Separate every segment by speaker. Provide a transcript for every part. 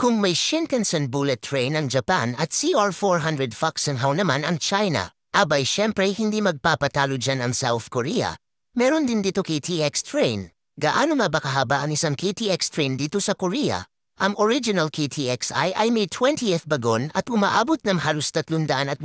Speaker 1: Kung may Shinkansen bullet train ang Japan at CR-400 Fuxinhao naman ang China, abay syempre hindi magpapatalo dyan ang South Korea. Meron din dito KTX train. Gaano nga ba kahaba ang isang KTX train dito sa Korea? Ang original KTXI ay may 20th bagon at umaabot ng halos 388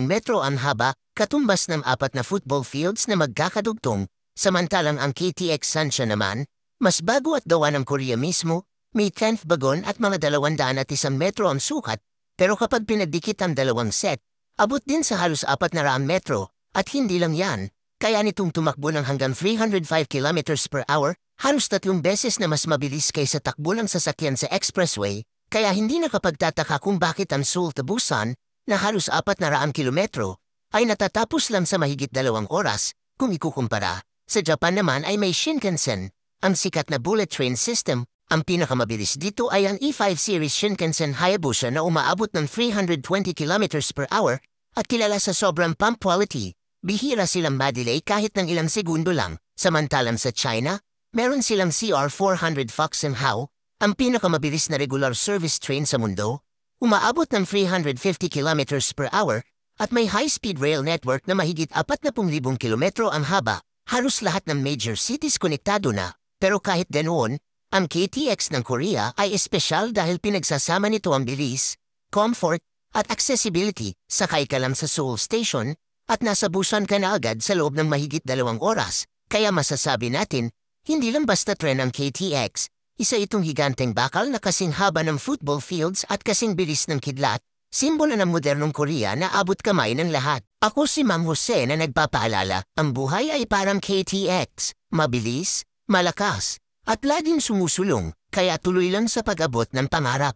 Speaker 1: metro ang haba, katumbas ng 4 na football fields na magkakadugtong. Samantalang ang KTX Sansha naman, mas bago at gawa ng Korea mismo, may 10th bagon at mga 201 metro ang sukat, pero kapag pinagdikit ang dalawang set, abot din sa halos 400 metro, at hindi lang yan, kaya nitong tumakbo ng hanggang 305 kilometers per hour, halos 3 beses na mas mabilis kaysa takbo ng sasakyan sa expressway, kaya hindi nakapagtataka kung bakit ang Seoul to Busan, na halos 400 kilometro, ay natatapos lang sa mahigit 2 oras, kung ikukumpara. Sa Japan naman ay may Shinkansen, ang sikat na bullet train system. Ang pinakamabilis dito ay ang E5 series Shinkansen Hayabusa na umaabot ng 320 kilometers per hour at kilala sa sobrang punctuality. Bihira silang madelay kahit ng ilang segundo lang. Samantalang sa China, meron silang CR-400 Fuxinhao, ang pinakamabilis na regular service train sa mundo. Umaabot ng 350 kilometers per hour at may high-speed rail network na mahigit 40,000 kilometro ang haba. Halos lahat ng major cities konektado na. Pero kahit ganoon, ang KTX ng Korea ay espesyal dahil pinagsasama nito ang bilis, comfort, at accessibility. Sakay ka lang sa Seoul Station at nasa Busan ka na agad sa loob ng mahigit 2 oras. Kaya masasabi natin, hindi lang basta tren ang KTX, isa itong higanteng bakal na kasing haba ng football fields at kasing bilis ng kidlat, simbolo ng modernong Korea na abot kamay ng lahat. Ako si Ma'am Jose na nagpapaalala, ang buhay ay parang KTX, mabilis, malakas, at laging sumusulong, kaya tuloy lang sa pag-abot ng pangarap.